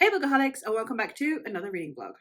Hey Bookaholics, and welcome back to another reading vlog.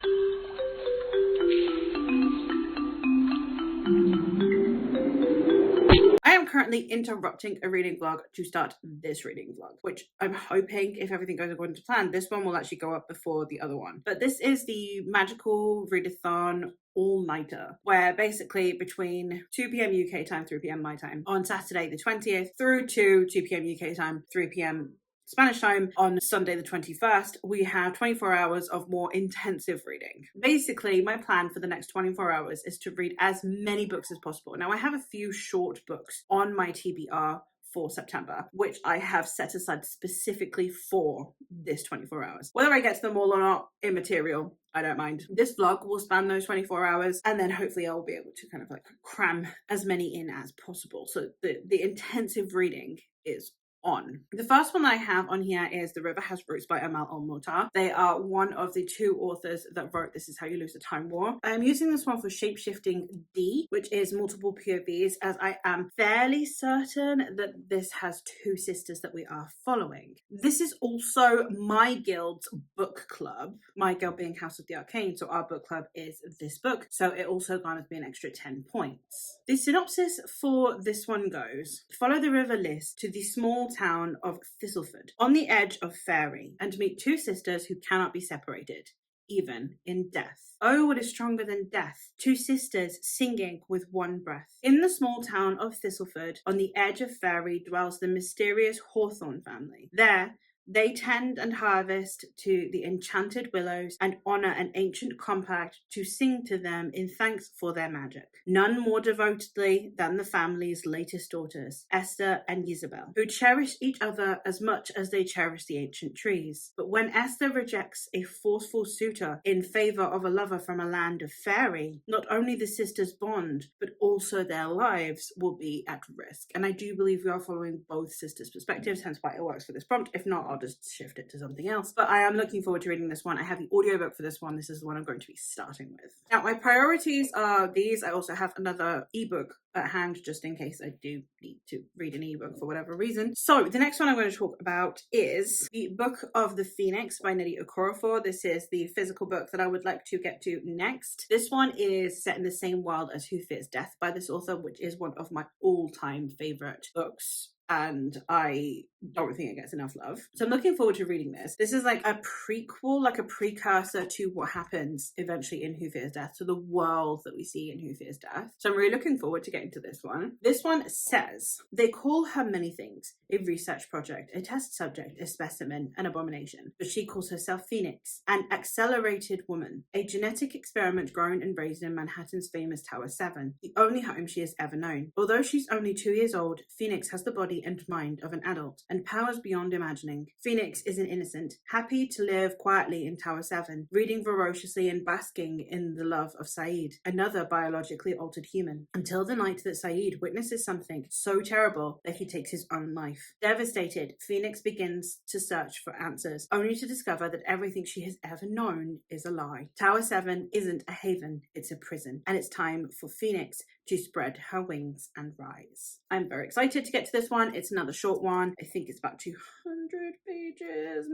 I am currently interrupting a reading vlog to start this reading vlog, which I'm hoping, if everything goes according to plan, this one will actually go up before the other one. But this is the magical Readathon all-nighter, where basically between 2 p.m. UK time, 3 p.m. my time, on Saturday the 20th through to 2 p.m. UK time, 3 p.m. Spanish time on Sunday the 21st, we have 24 hours of more intensive reading. Basically, my plan for the next 24 hours is to read as many books as possible. Now, I have a few short books on my TBR for September, which I have set aside specifically for this 24 hours. Whether I get to them all or not, immaterial. I don't mind. This vlog will span those 24 hours, and then hopefully I'll be able to kind of like cram as many in as possible. So the intensive reading is on. The first one that I have on here is The River Has Roots by Amal Al-Mutar. They are one of the two authors that wrote This Is How You Lose a Time War. I'm using this one for Shapeshifting D, which is multiple POVs, as I am fairly certain that this has two sisters that we are following. This is also my guild's book club, my guild being House of the Arcane, so our book club is this book, so it also garners me an extra 10 points. The synopsis for this one goes: follow the river Liss to the small town of Thistleford, on the edge of Faerie, and meet two sisters who cannot be separated, even in death. Oh, what is stronger than death? Two sisters singing with one breath. In the small town of Thistleford, on the edge of Faerie, dwells the mysterious Hawthorne family. There, they tend and harvest to the enchanted willows and honor an ancient compact to sing to them in thanks for their magic. None more devotedly than the family's latest daughters, Esther and Isabel, who cherish each other as much as they cherish the ancient trees. But when Esther rejects a forceful suitor in favor of a lover from a land of Faerie, not only the sisters' bond, but also their lives will be at risk. And I do believe we are following both sisters' perspectives, hence why it works for this prompt. If not, I'll just shift it to something else. But I am looking forward to reading this one. I have the audiobook for this one. This is the one I'm going to be starting with. Now, my priorities are these. I also have another ebook at hand just in case I do need to read an ebook for whatever reason. So the next one I'm going to talk about is the Book of the Phoenix by Nnedi Okorafor. This is the physical book that I would like to get to next. This one is set in the same world as Who Fears Death by this author, which is one of my all-time favorite books, and I don't think it gets enough love. So I'm looking forward to reading this. This is like a prequel, like a precursor to what happens eventually in Who Fears Death, to the world that we see in Who Fears Death. So I'm really looking forward to getting to this one. This one says, they call her many things: a research project, a test subject, a specimen, an abomination. But she calls herself Phoenix, an accelerated woman, a genetic experiment grown and raised in Manhattan's famous Tower 7, the only home she has ever known. Although she's only 2 years old, Phoenix has the body and mind of an adult, and powers beyond imagining. Phoenix is an innocent, happy to live quietly in Tower 7, reading voraciously and basking in the love of Saeed, another biologically altered human, until the night that Saeed witnesses something so terrible that he takes his own life. Devastated, Phoenix begins to search for answers, only to discover that everything she has ever known is a lie. Tower 7 isn't a haven, it's a prison, and it's time for Phoenix to spread her wings and rise. I'm very excited to get to this one. It's another short one. I think it's about 200 pages,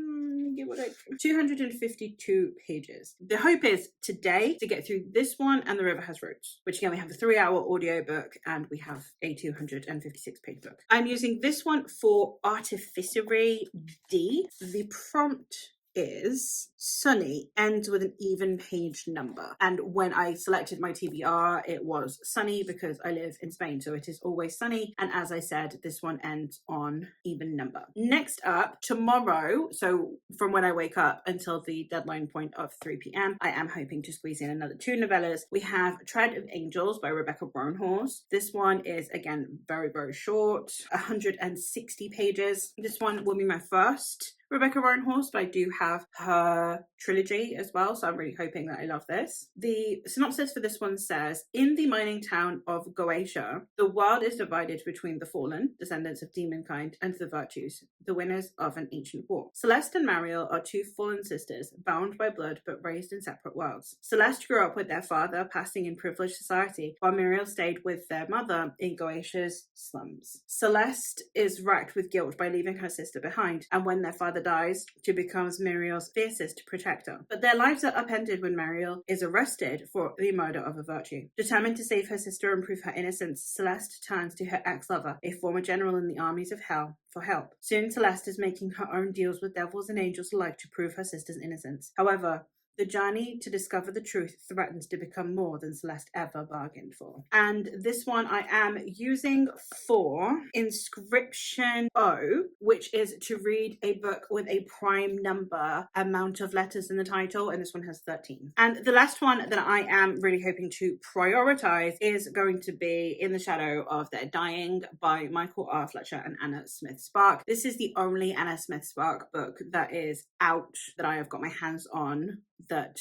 give or take 252 pages. The hope is today to get through this one and The River Has Roots, which again, we have a 3-hour audiobook and we have a 256 page book. I'm using this one for Artificery D. The prompt is Sunny ends with an even page number, and when I selected my TBR it was sunny because I live in Spain, so it is always sunny, and as I said, this one ends on even number. Next up, tomorrow, so from when I wake up until the deadline point of 3 p.m, I am hoping to squeeze in another 2 novellas. We have Tread of Angels by Rebecca Roanhorse. This one is again very short, 160 pages. This one will be my first Rebecca Roanhorse, but I do have her trilogy as well, so I'm really hoping that I love this. The synopsis for this one says, in the mining town of Goetia, the world is divided between the fallen, descendants of demonkind, and the virtues, the winners of an ancient war. Celeste and Mariel are two fallen sisters, bound by blood but raised in separate worlds. Celeste grew up with their father, passing in privileged society, while Mariel stayed with their mother in Goetia's slums. Celeste is racked with guilt by leaving her sister behind, and when their father dies, she becomes Mariel's fiercest protector. But their lives are upended when Mariel is arrested for the murder of a virtue. Determined to save her sister and prove her innocence, Celeste turns to her ex-lover, a former general in the armies of hell, for help. Soon Celeste is making her own deals with devils and angels alike to prove her sister's innocence. However, the journey to discover the truth threatens to become more than Celeste ever bargained for. And this one I am using for Inscription O, which is to read a book with a prime number amount of letters in the title, and this one has 13. And the last one that I am really hoping to prioritize is going to be In the Shadow of Their Dying by Michael R. Fletcher and Anna Smith Spark. This is the only Anna Smith Spark book that is out that I have got my hands on that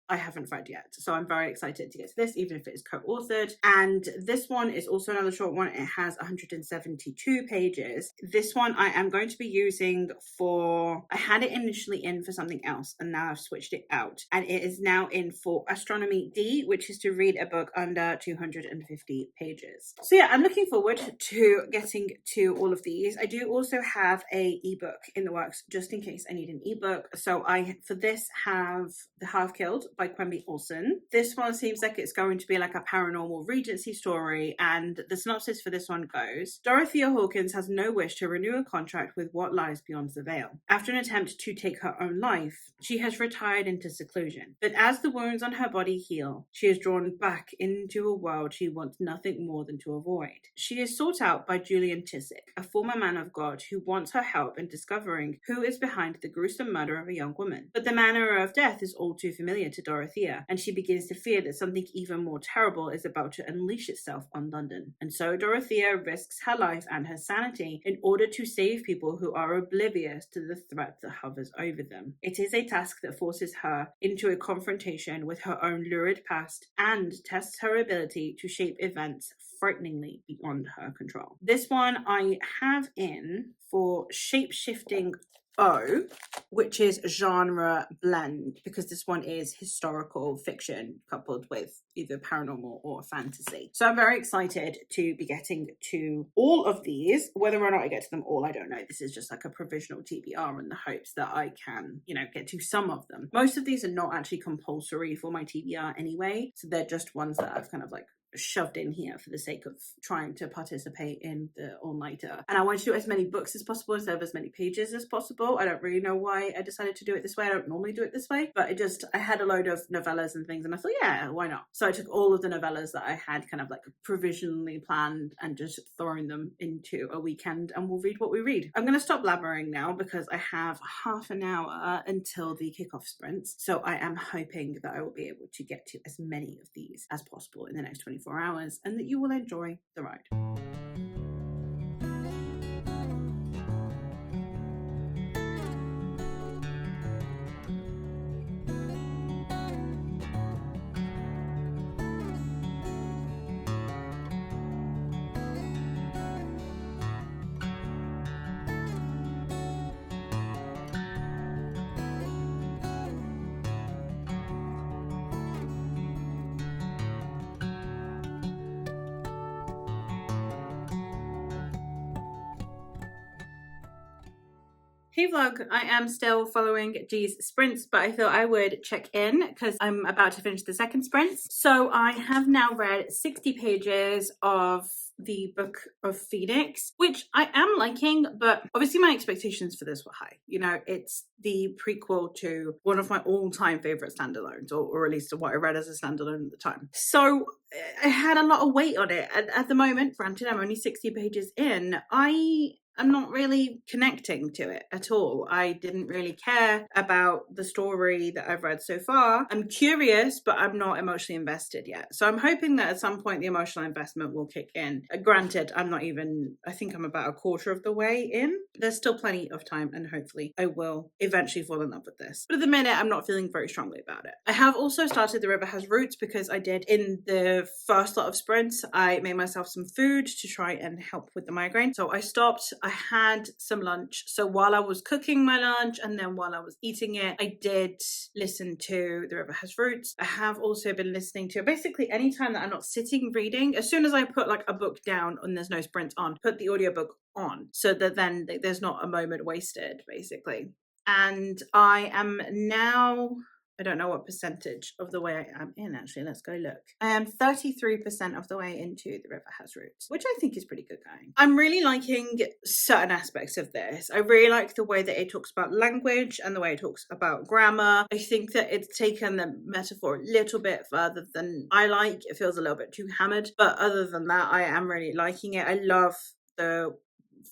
I haven't read yet. So I'm very excited to get to this, even if it is co-authored. And this one is also another short one. It has 172 pages. This one I am going to be using for, I had it initially in for something else, and now I've switched it out. And it is now in for Astronomy D, which is to read a book under 250 pages. So yeah, I'm looking forward to getting to all of these. I do also have a ebook in the works, just in case I need an ebook. So I, for this, have The Half Killed by Quimby Olsen. This one seems like it's going to be like a paranormal Regency story, and the synopsis for this one goes: Dorothea Hawkins has no wish to renew a contract with what lies beyond the veil. After an attempt to take her own life, she has retired into seclusion. But as the wounds on her body heal, she is drawn back into a world she wants nothing more than to avoid. She is sought out by Julian Chiswick, a former man of God who wants her help in discovering who is behind the gruesome murder of a young woman. But the manner of death is all too familiar to Dorothea, and she begins to fear that something even more terrible is about to unleash itself on London. And so Dorothea risks her life and her sanity in order to save people who are oblivious to the threat that hovers over them. It is a task that forces her into a confrontation with her own lurid past and tests her ability to shape events frighteningly beyond her control. This one I have in for Shape-Shifting O, which is genre blend, because this one is historical fiction coupled with either paranormal or fantasy. So I'm very excited to be getting to all of these. Whether or not I get to them all, I don't know. This is just like a provisional TBR in the hopes that I can, get to some of them. Most of these are not actually compulsory for my TBR anyway, so they're just ones that I've kind of like shoved in here for the sake of trying to participate in the all-nighter. And I want to do as many books as possible instead of as many pages as possible. I don't really know why I decided to do it this way. I don't normally do it this way, but I had a load of novellas and things, and I thought, yeah, why not? So I took all of the novellas that I had kind of like provisionally planned and just thrown them into a weekend, and we'll read what we read. I'm going to stop blabbering now because I have half an hour until the kickoff sprints. So I am hoping that I will be able to get to as many of these as possible in the next 24 hours, and that you will enjoy the ride. Hey vlog, I am still following G's sprints, but I thought I would check in because I'm about to finish the second sprint. So I have now read 60 pages of the Book of Phoenix, which I am liking, but obviously my expectations for this were high. It's the prequel to one of my all-time favorite standalones, or at least what I read as a standalone at the time. So I had a lot of weight on it. And at the moment, granted, I'm only 60 pages in, I'm not really connecting to it at all. I didn't really care about the story that I've read so far. I'm curious, but I'm not emotionally invested yet. So I'm hoping that at some point the emotional investment will kick in. Granted, I think I'm about a quarter of the way in. There's still plenty of time, and hopefully I will eventually fall in love with this. But at the minute, I'm not feeling very strongly about it. I have also started The River Has Roots because I did in the first lot of sprints, I made myself some food to try and help with the migraine. So I stopped. I had some lunch. So while I was cooking my lunch and then while I was eating it, I did listen to The River Has Roots. I have also been listening to, basically anytime that I'm not sitting reading, as soon as I put like a book down and there's no sprint on, put the audiobook on so that then there's not a moment wasted, basically. And I am now, I don't know what percentage of the way I am in, actually. Let's go look. I am 33% of the way into The River Has Roots, which I think is pretty good going. I'm really liking certain aspects of this. I really like the way that it talks about language and the way it talks about grammar. I think that it's taken the metaphor a little bit further than I like. It feels a little bit too hammered. But other than that, I am really liking it. I love the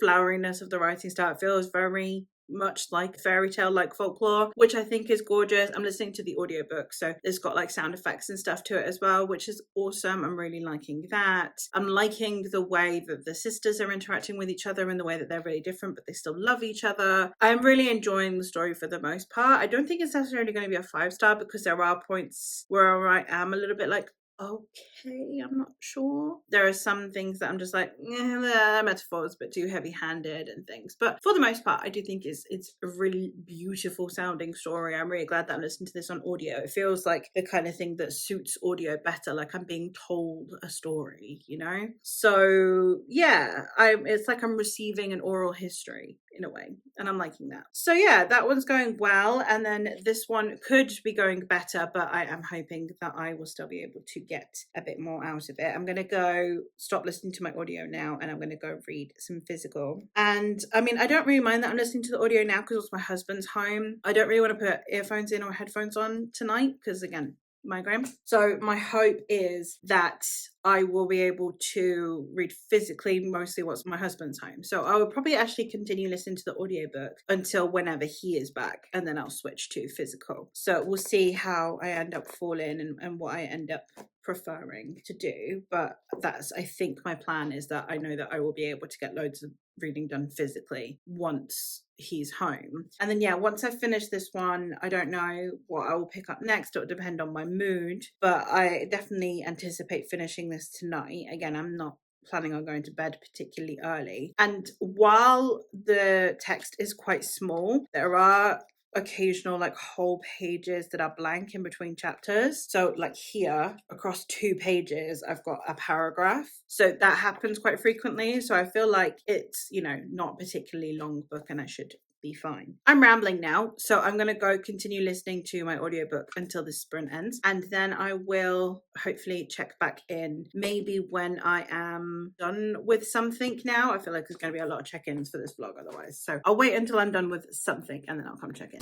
floweriness of the writing style. It feels very much like fairy tale, like folklore, which I think is gorgeous. I'm listening to the audiobook, so it's got like sound effects and stuff to it as well, which is awesome. I'm really liking that. I'm liking the way that the sisters are interacting with each other and the way that they're really different but they still love each other. I'm really enjoying the story for the most part. I don't think it's necessarily going to be a 5-star because there are points where I am a little bit like, okay, I'm not sure. There are some things that I'm just like, the metaphor is a bit too heavy-handed and things. But for the most part, I do think it's a really beautiful sounding story. I'm really glad that I'm listening to this on audio. It feels like the kind of thing that suits audio better, like I'm being told a story, you know? So yeah, it's like I'm receiving an oral history in a way, and I'm liking that. So yeah, that one's going well, and then this one could be going better, but I am hoping that I will still be able to get a bit more out of it. I'm going to go stop listening to my audio now, and I'm going to go read some physical. And I mean, I don't really mind that I'm listening to the audio now because it's my husband's home. I don't really want to put earphones in or headphones on tonight because, again, migraine. So my hope is that I will be able to read physically mostly once my husband's home. So I will probably actually continue listening to the audiobook until whenever he is back, and then I'll switch to physical. So we'll see how I end up falling and what I end up preferring to do. But that's, I think my plan is that I know that I will be able to get loads of reading done physically once he's home. And then yeah, once I finish this one, I don't know what I will pick up next. It will depend on my mood, but I definitely anticipate finishing this tonight. Again, I'm not planning on going to bed particularly early. And while the text is quite small, there are occasional like whole pages that are blank in between chapters. So like here across 2 pages I've got a paragraph, so that happens quite frequently. So I feel like it's, you know, not particularly long book and I should be fine. I'm rambling now, so I'm going to go continue listening to my audiobook until this sprint ends, and then I will hopefully check back in maybe when I am done with something. Now I feel like there's going to be a lot of check-ins for this vlog otherwise, so I'll wait until I'm done with something and then I'll come check in.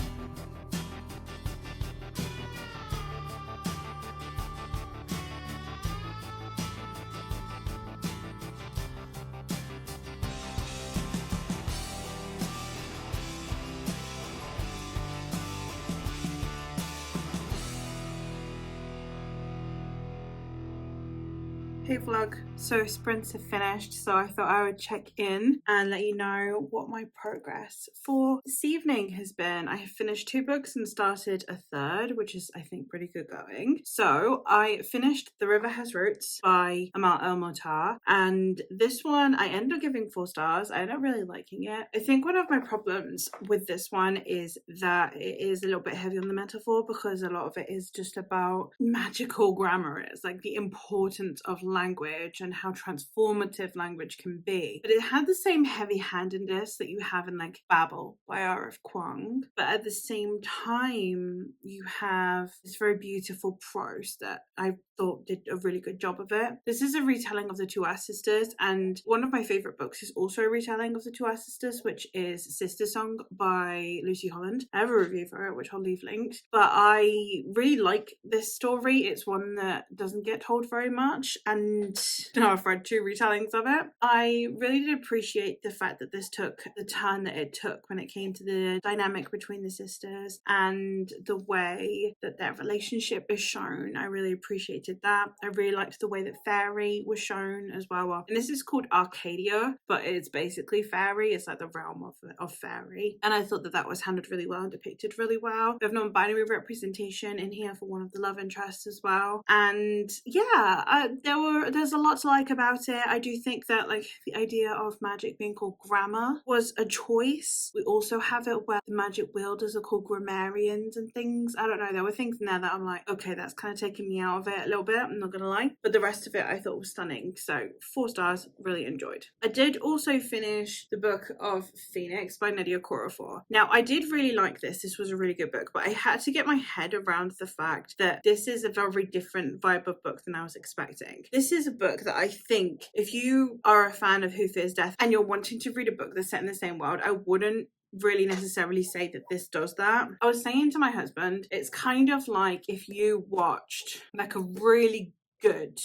Hey vlog, so sprints have finished, so I thought I would check in and let you know what my progress for this evening has been. I have finished 2 books and started a third, which is I think pretty good going. So I finished The River Has Roots by Amal El-Mohtar, and this one I ended up giving 4 stars. I ended up really liking it. I think one of my problems with this one is that it is a little bit heavy on the metaphor because a lot of it is just about magical grammar. It's like the importance of language and how transformative language can be, but it had the same heavy-handedness that you have in like Babel by R.F. Kuang, but at the same time you have this very beautiful prose that I thought did a really good job of it. This is a retelling of The Two Our Sisters, and one of my favorite books is also a retelling of The Two Our Sisters, which is Sister Song by Lucy Holland. I have a review for it which I'll leave linked, but I really like this story. It's one that doesn't get told very much, and now I've read 2 retellings of it. I really did appreciate the fact that this took the turn that it took when it came to the dynamic between the sisters and the way that their relationship is shown. I really appreciated that. I really liked the way that fairy was shown as well. And this is called Arcadia, but it's basically fairy. It's like the realm of fairy. And I thought that that was handled really well and depicted really well. We have non-binary representation in here for one of the love interests as well. And yeah, there were there's a lot to like about it. I do think that like the idea of magic being called grammar was a choice. We also have it where the magic wielders are called grammarians and things. I don't know, there were things in there that I'm like, okay, that's kind of taking me out of it a little bit, I'm not gonna lie, but the rest of it I thought was stunning. So 4 stars, really enjoyed. I did also finish the Book of Phoenix by Nadia Corafor. Now I did really like this was a really good book, but I had to get my head around the fact that this is a very different vibe of book than I was expecting. This is a book that I think if you are a fan of Who Fears Death and you're wanting to read a book that's set in the same world, I wouldn't really necessarily say that this does that. I was saying to my husband, it's kind of like if you watched like a really good,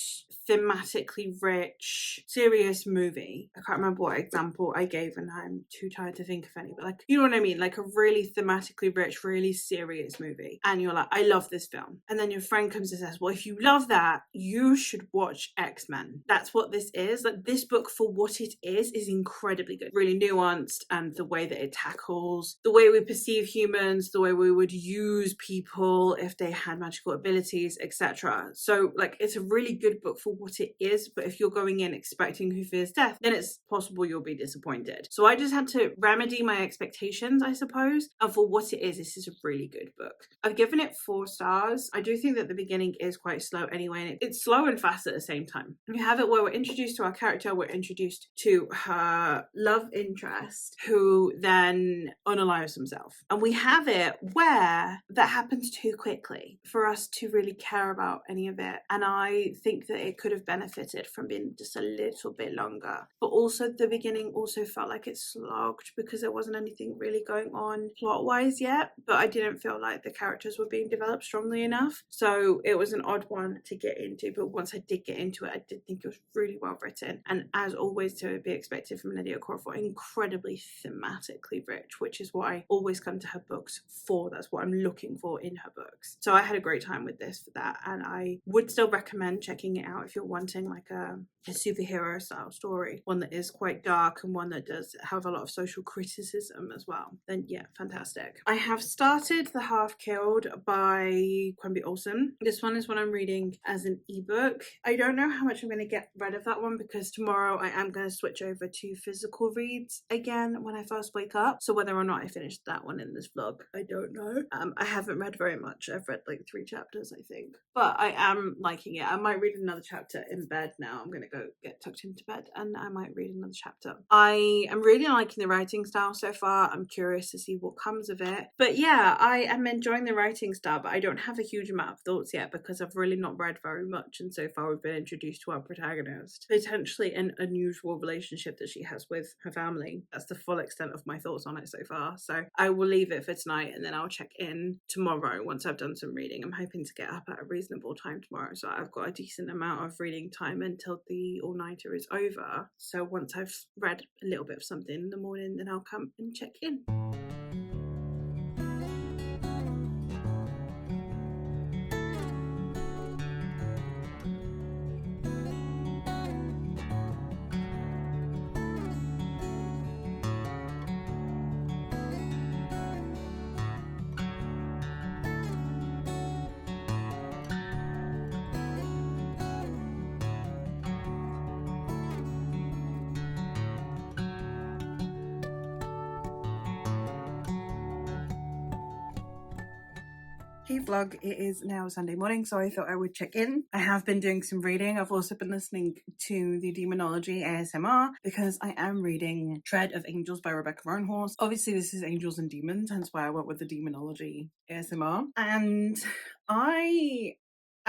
thematically rich, serious movie. I can't remember what example I gave and I'm too tired to think of any, but like, you know what I mean? Like a really thematically rich, really serious movie. And you're like, I love this film. And then your friend comes and says, well, if you love that, you should watch X-Men. That's what this is. Like this book for what it is incredibly good. Really nuanced, and the way that it tackles the way we perceive humans, the way we would use people if they had magical abilities, etc. So like it's a really good book for what it is, but if you're going in expecting Who Fears Death, then it's possible you'll be disappointed. So I just had to remedy my expectations, I suppose, and for what it is, this is a really good book. I've given it 4 stars. I do think that the beginning is quite slow anyway, and it's slow and fast at the same time. We have it where we're introduced to our character, we're introduced to her love interest, who then unalives himself. And we have it where that happens too quickly for us to really care about any of it. And I think that it could have benefited from being just a little bit longer. But also the beginning also felt like it slogged because there wasn't anything really going on plot-wise yet, but I didn't feel like the characters were being developed strongly enough. So it was an odd one to get into, but once I did get into it, I did think it was really well written. And as always to be expected from Nadia Corafor, incredibly thematically rich, which is what I always come to her books for. That's what I'm looking for in her books. So I had a great time with this for that, and I would still recommend checking it out if you're wanting like a superhero style story, one that is quite dark and one that does have a lot of social criticism as well. Then yeah, fantastic. I have started The Half Killed by Quimby Olsen. This one is one I'm reading as an ebook. I don't know how much I'm going to get rid of that one because tomorrow I am going to switch over to physical reads again when I first wake up. So whether or not I finish that one in this vlog, I don't know. I haven't read very much. I've read like 3 chapters, I think, but I am liking it. I might read another chapter in bed now. I'm gonna go get tucked into bed and I might read another chapter. I am really liking the writing style so far. I'm curious to see what comes of it. But yeah, I am enjoying the writing style, but I don't have a huge amount of thoughts yet because I've really not read very much, and so far we've been introduced to our protagonist. Potentially an unusual relationship that she has with her family. That's the full extent of my thoughts on it so far. So I will leave it for tonight and then I'll check in tomorrow once I've done some reading. I'm hoping to get up at a reasonable time tomorrow, so I've got a decent amount of reading time until the all-nighter is over. So once I've read a little bit of something in the morning, then I'll come and check in. Hey vlog, it is now Sunday morning, so I thought I would check in. I have been doing some reading. I've also been listening to the Demonology ASMR because I am reading Tread of Angels by Rebecca Roanhorse. Obviously this is Angels and Demons, hence why I went with the Demonology ASMR. And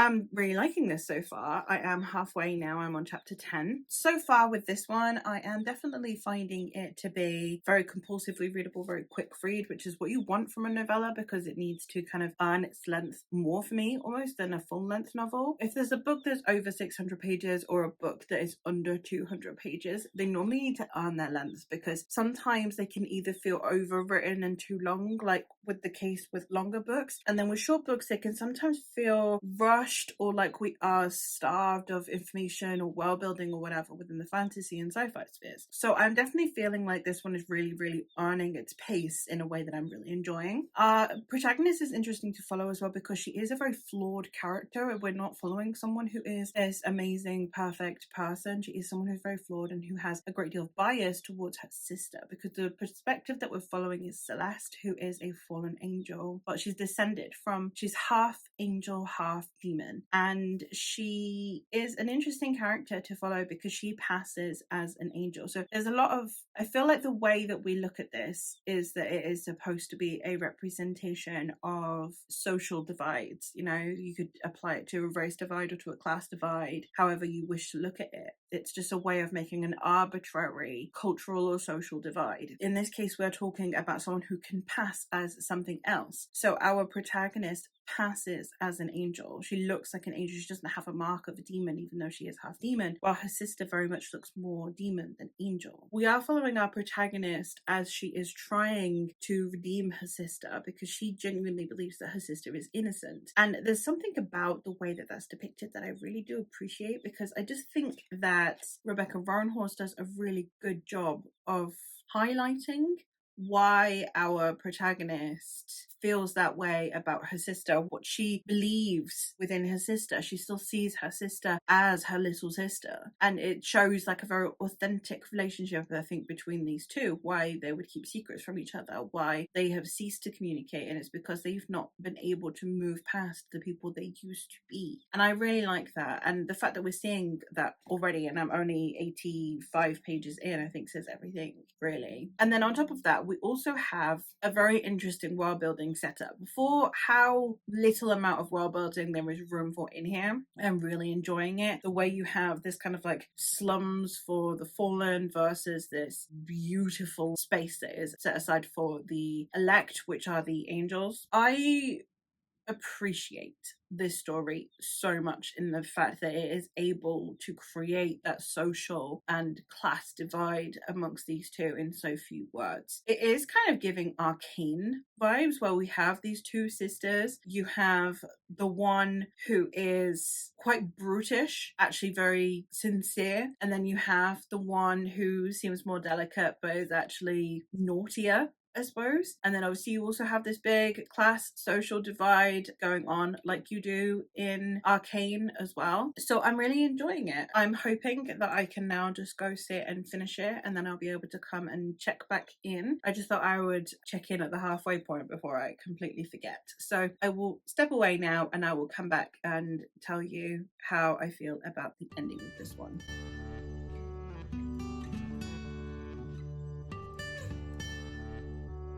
I'm really liking this so far. I am halfway now. I'm on chapter 10. So far with this one, I am definitely finding it to be very compulsively readable, very quick read, which is what you want from a novella because it needs to kind of earn its length more for me almost than a full length novel. If there's a book that's over 600 pages or a book that is under 200 pages, they normally need to earn their length because sometimes they can either feel overwritten and too long, like with the case with longer books, and then with short books they can sometimes feel rushed rushed or like we are starved of information or world building or whatever within the fantasy and sci-fi spheres. So I'm definitely feeling like this one is really, really earning its pace in a way that I'm really enjoying. Our protagonist is interesting to follow as well because she is a very flawed character. We're not following someone who is this amazing, perfect person. She is someone who's very flawed and who has a great deal of bias towards her sister, because the perspective that we're following is Celeste, who is a fallen angel, but she's half angel, half demon, and she is an interesting character to follow because she passes as an angel. So there's a lot of, I feel like the way that we look at this is that it is supposed to be a representation of social divides. You know, you could apply it to a race divide or to a class divide, however you wish to look at it. It's just a way of making an arbitrary cultural or social divide. In this case, we're talking about someone who can pass as something else. So our protagonist passes as an angel. She looks like an angel. She doesn't have a mark of a demon, even though she is half demon, while her sister very much looks more demon than angel. We are following our protagonist as she is trying to redeem her sister because she genuinely believes that her sister is innocent. And there's something about the way that that's depicted that I really do appreciate, because I just think that Rebecca Roanhorse does a really good job of highlighting why our protagonist feels that way about her sister, what she believes within her sister. She still sees her sister as her little sister, and it shows like a very authentic relationship, I think, between these two, why they would keep secrets from each other, why they have ceased to communicate, and it's because they've not been able to move past the people they used to be. And I really like that, and the fact that we're seeing that already, and I'm only 85 pages in, I think says everything, really. And then on top of that, we also have a very interesting world building setup. For how little amount of world building there is room for in here, I'm really enjoying it. The way you have this kind of like slums for the fallen versus this beautiful space that is set aside for the elect, which are the angels. I appreciate this story so much in the fact that it is able to create that social and class divide amongst these two in so few words. It is kind of giving Arcane vibes, where we have these two sisters. You have the one who is quite brutish, actually very sincere, and then you have the one who seems more delicate but is actually naughtier, I suppose. And then obviously you also have this big class social divide going on like you do in Arcane as well. So I'm really enjoying it. I'm hoping that I can now just go sit and finish it, and then I'll be able to come and check back in. I just thought I would check in at the halfway point before I completely forget. So I will step away now, and I will come back and tell you how I feel about the ending of this one.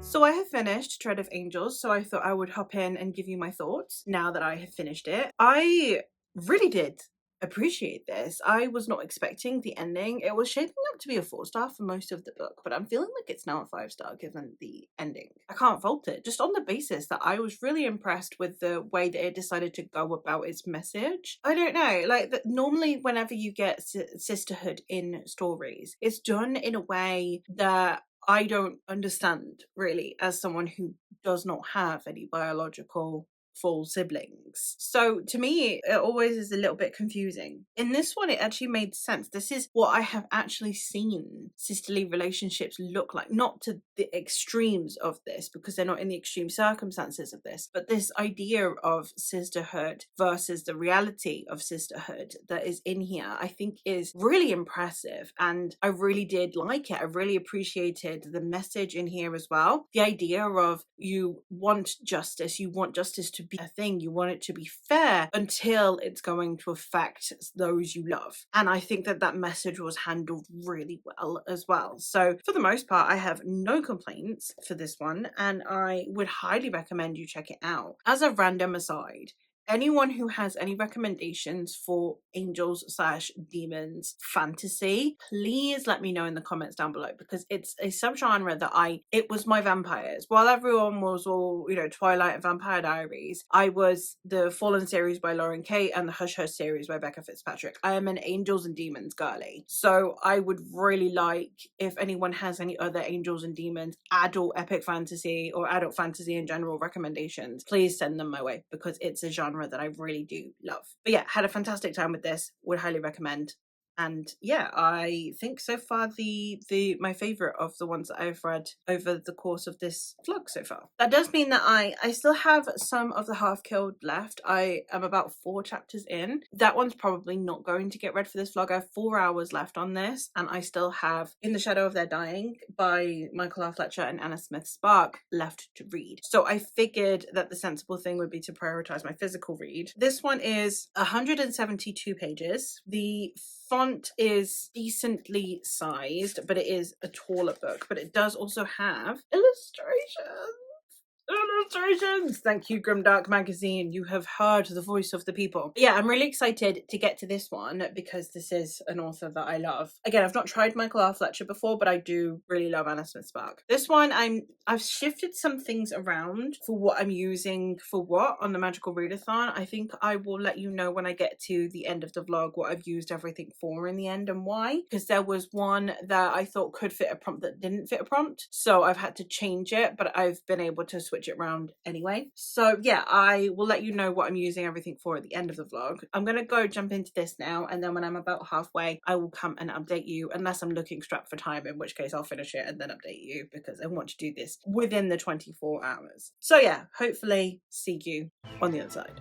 So I have finished Tread of Angels, so I thought I would hop in and give you my thoughts now that I have finished it. I really did appreciate this. I was not expecting the ending. It was shaping up to be a 4-star for most of the book, but I'm feeling like it's now a 5-star given the ending. I can't fault it, just on the basis that I was really impressed with the way that it decided to go about its message. I don't know, like normally whenever you get sisterhood in stories, it's done in a way that I don't understand, really, as someone who does not have any biological full siblings. So to me, it always is a little bit confusing. In this one, it actually made sense. This is what I have actually seen sisterly relationships look like. Not to the extremes of this, because they're not in the extreme circumstances of this, but this idea of sisterhood versus the reality of sisterhood that is in here, I think is really impressive. And I really did like it. I really appreciated the message in here as well. The idea of you want justice to be a thing, you want it to be fair until it's going to affect those you love. And I think that that message was handled really well as well. So for the most part, I have no complaints for this one, and I would highly recommend you check it out. As a random aside, anyone who has any recommendations for angels/demons fantasy, please let me know in the comments down below, because it's a subgenre that it was my vampires. While everyone was all, Twilight and Vampire Diaries, I was the Fallen series by Lauren Kate and the Hush Hush series by Becca Fitzpatrick. I am an angels and demons girly. So I would really like if anyone has any other angels and demons, adult epic fantasy or adult fantasy in general recommendations, please send them my way, because it's a genre genre that I really do love. But yeah, had a fantastic time with this, would highly recommend. And yeah, I think so far my favorite of the ones that I've read over the course of this vlog so far. That does mean that I still have some of the Half Killed left. I am about 4 chapters in. That one's probably not going to get read for this vlog. I have 4 hours left on this, and I still have In the Shadow of Their Dying by Michael R. Fletcher and Anna Smith Spark left to read. So I figured that the sensible thing would be to prioritize my physical read. This one is 172 pages. The font is decently sized, but it is a taller book, but it does also have illustrations. Thank you, Grimdark Magazine. You have heard the voice of the people. But yeah, I'm really excited to get to this one because this is an author that I love. Again, I've not tried Michael R. Fletcher before, but I do really love Anna Smith Spark. This one, I've shifted some things around for what I'm using for what on the Magical Readathon. I think I will let you know when I get to the end of the vlog what I've used everything for in the end and why. Because there was one that I thought could fit a prompt that didn't fit a prompt. So I've had to change it, but I've been able to switch it around anyway. So yeah, I will let you know what I'm using everything for at the end of the vlog. I'm gonna go jump into this now, and then when I'm about halfway I will come and update you, unless I'm looking strapped for time, in which case I'll finish it and then update you because I want to do this within the 24 hours. So yeah, hopefully see you on the other side.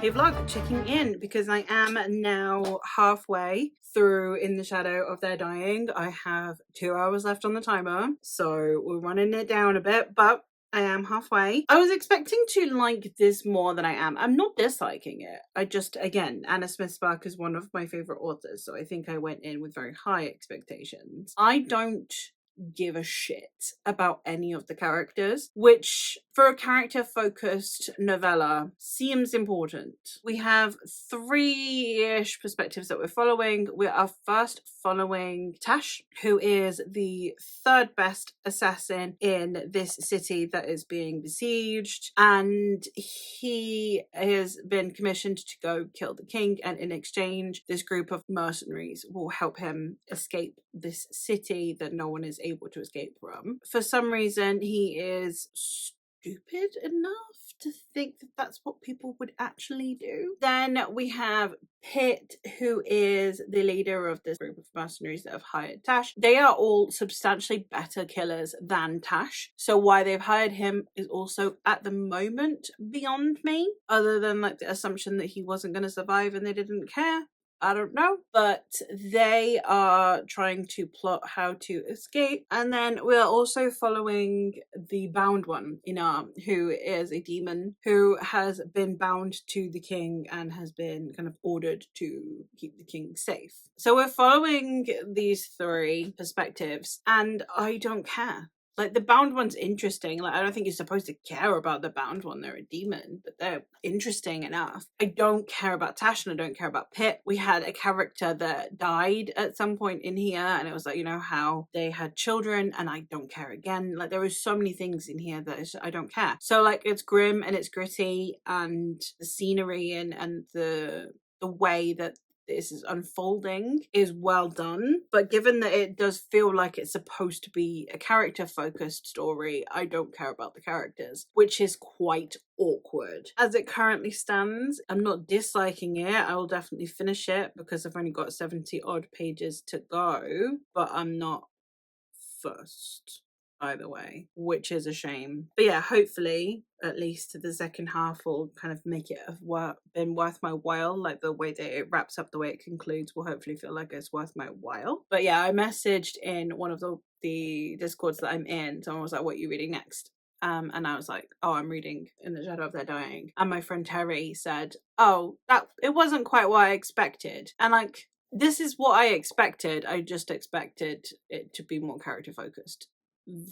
Hey vlog, checking in because I am now halfway through In the Shadow of Their Dying. I have 2 hours left on the timer, so we're running it down a bit, but I am halfway. I was expecting to like this more than I am. I'm not disliking it. I just, again, Anna Smith Spark is one of my favorite authors, so I think I went in with very high expectations. I don't give a shit about any of the characters, which for a character focused novella seems important. We have 3-ish perspectives that we're following. We are first following Tash, who is the 3rd best assassin in this city that is being besieged, and he has been commissioned to go kill the king, and in exchange this group of mercenaries will help him escape this city that no one is able to escape from. For some reason he is stupid enough to think that that's what people would actually do. Then we have Pitt, who is the leader of this group of mercenaries that have hired Tash. They are all substantially better killers than Tash, so why they've hired him is also at the moment beyond me, other than like the assumption that he wasn't going to survive and they didn't care. I don't know, but they are trying to plot how to escape. And then we're also following the bound one, Inar, who is a demon who has been bound to the king and has been kind of ordered to keep the king safe. So we're following these 3 perspectives, and I don't care. Like, the bound one's interesting. Like, I don't think you're supposed to care about the bound one. They're a demon, but they're interesting enough. I don't care about Tash and I don't care about Pitt. We had a character that died at some point in here, and it was like, you know, how they had children, and I don't care again. Like, there was so many things in here that I don't care. So, like, it's grim and it's gritty, and the scenery and the way that this is unfolding is well done, but given that it does feel like it's supposed to be a character focused story, I don't care about the characters, which is quite awkward. As it currently stands, I'm not disliking it. I will definitely finish it because I've only got 70 odd pages to go, but I'm not fussed either way, which is a shame. But yeah, hopefully at least the second half will kind of make it have been worth my while. Like, the way that it wraps up, the way it concludes will hopefully feel like it's worth my while. But yeah, I messaged in one of the discords that I'm in, someone was like, what are you reading next? And I was like, oh, I'm reading In the Shadow of Their Dying. And my friend Terry said, oh, it wasn't quite what I expected. And like, this is what I expected. I just expected it to be more character focused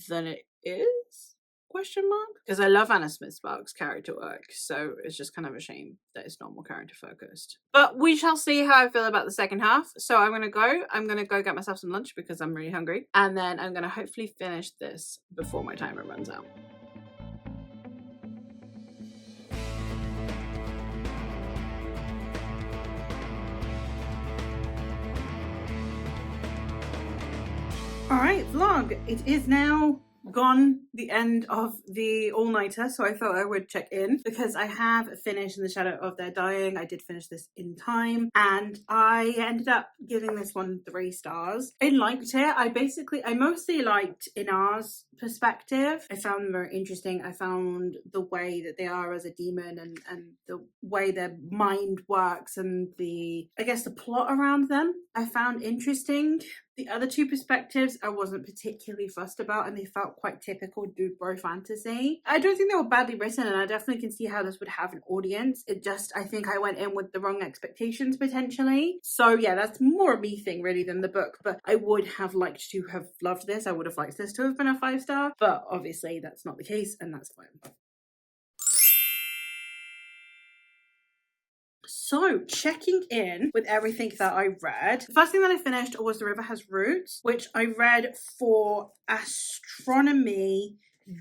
than it is, question mark, because I love Anna Smith Spark's character work, so it's just kind of a shame that it's not more character focused. But we shall see how I feel about the second half. So I'm gonna go get myself some lunch because I'm really hungry, and then I'm gonna hopefully finish this before my timer runs out. Alright, vlog. It is now gone, the end of the all-nighter, so I thought I would check in because I have finished In the Shadow of Their Dying. I did finish this in time and I ended up giving this one 3 stars. I liked it. I mostly liked Inar's perspective. I found them very interesting. I found the way that they are as a demon and the way their mind works and the plot around them I found interesting. The other 2 perspectives I wasn't particularly fussed about and they felt quite typical dude bro fantasy. I don't think they were badly written and I definitely can see how this would have an audience. I think I went in with the wrong expectations potentially. So yeah, that's more a me thing really than the book, but I would have liked to have loved this. I would have liked this to have been a 5-star, but obviously that's not the case and that's fine. So, checking in with everything that I read. The first thing that I finished was The River Has Roots, which I read for Astronomy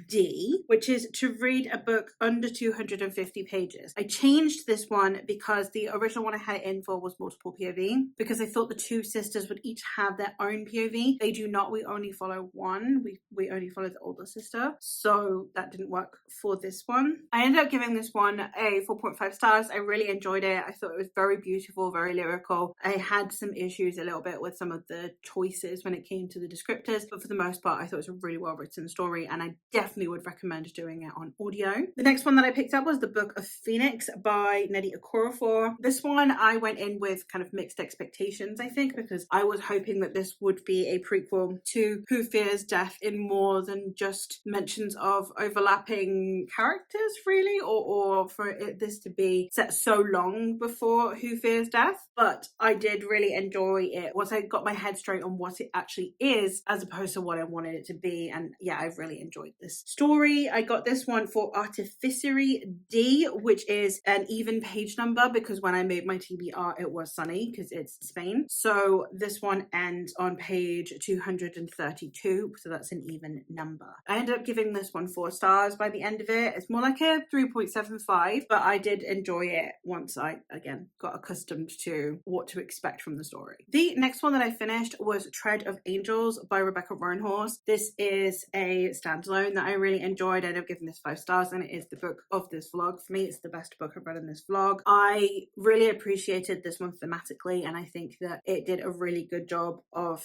D, which is to read a book under 250 pages. I changed this one because the original one I had it in for was multiple POV, because I thought the 2 sisters would each have their own POV. They do not. We only follow one. We only follow the older sister. So that didn't work for this one. I ended up giving this one a 4.5 stars. I really enjoyed it. I thought it was very beautiful, very lyrical. I had some issues a little bit with some of the choices when it came to the descriptors, but for the most part, I thought it was a really well written story and I definitely would recommend doing it on audio. The next one that I picked up was The Book of Phoenix by Nnedi Okorafor. This one I went in with kind of mixed expectations, I think, because I was hoping that this would be a prequel to Who Fears Death in more than just mentions of overlapping characters, really, or for this to be set so long before Who Fears Death. But I did really enjoy it once I got my head straight on what it actually is, as opposed to what I wanted it to be. And yeah, I've really enjoyed this story. I got this one for Artificery D, which is an even page number because when I made my TBR it was sunny because it's Spain. So this one ends on page 232, so that's an even number. I ended up giving this one 4 stars by the end of it. It's more like a 3.75, but I did enjoy it once I again got accustomed to what to expect from the story. The next one that I finished was Tread of Angels by Rebecca Roanhorse. This is a standalone that I really enjoyed. I ended up giving this 5 stars and it is the book of this vlog. For me, it's the best book I've read in this vlog. I really appreciated this one thematically and I think that it did a really good job of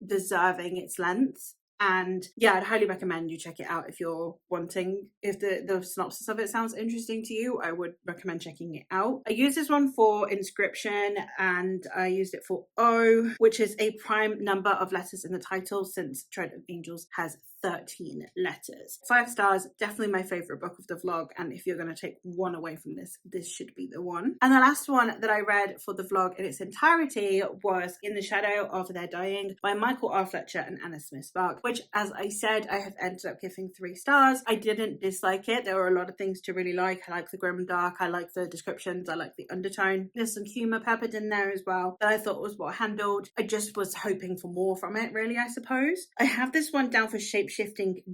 deserving its length. And yeah, I'd highly recommend you check it out if you're wanting, if the synopsis of it sounds interesting to you, I would recommend checking it out. I used this one for Inscription and I used it for O, which is a prime number of letters in the title since Tread of Angels has 13 letters. 5 stars, definitely my favorite book of the vlog, and if you're going to take one away from this, this should be the one. And the last one that I read for the vlog in its entirety was In the Shadow of Their Dying by Michael R. Fletcher and Anna Smith Spark, which, as I said, I have ended up giving 3 stars. I didn't dislike it. There were a lot of things to really like. I like the grim dark, I like the descriptions, I like the undertone. There's some humor peppered in there as well that I thought was well handled. I just was hoping for more from it, really, I suppose. I have this one down for Shapeshifting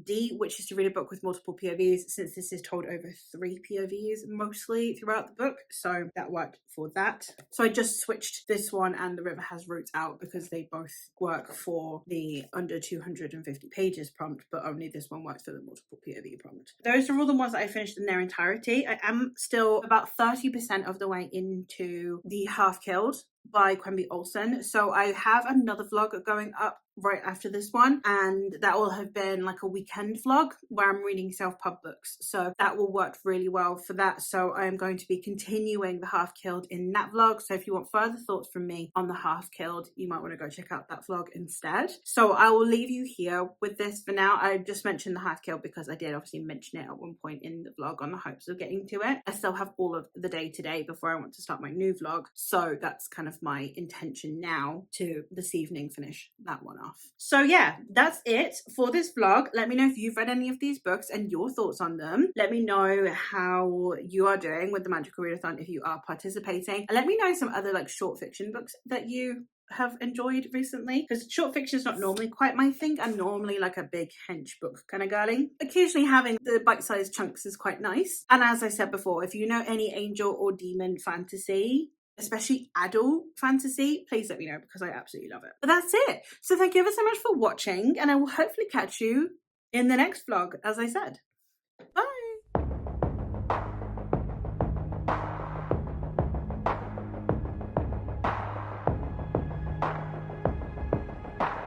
D, which is to read a book with multiple POVs, since this is told over 3 POVs mostly throughout the book, so that worked for that. So I just switched this one and The River Has Roots out because they both work for the under 250 pages prompt, but only this one works for the multiple POV prompt. Those are all the ones that I finished in their entirety. I am still about 30% of the way into The Half Killed by Quenby Olson, so I have another vlog going up right after this one, and that will have been like a weekend vlog where I'm reading self-pub books, so that will work really well for that. So I am going to be continuing The Half Killed in that vlog, so if you want further thoughts from me on The Half Killed, you might want to go check out that vlog instead. So I will leave you here with this for now. I just mentioned The Half Killed because I did obviously mention it at one point in the vlog on the hopes of getting to it. I still have all of the day today before I want to start my new vlog, so that's kind of my intention now to this evening finish that one off. So yeah, that's it for this vlog. Let me know if you've read any of these books and your thoughts on them. Let me know how you are doing with the Magical Readathon if you are participating, and let me know some other like short fiction books that you have enjoyed recently, because short fiction is not normally quite my thing. I'm normally like a big hench book kind of girly. Occasionally having the bite-sized chunks is quite nice. And as I said before, if you know any angel or demon fantasy, especially adult fantasy, please let me know because I absolutely love it. But that's it. So thank you ever so much for watching, and I will hopefully catch you in the next vlog, as I said. Bye.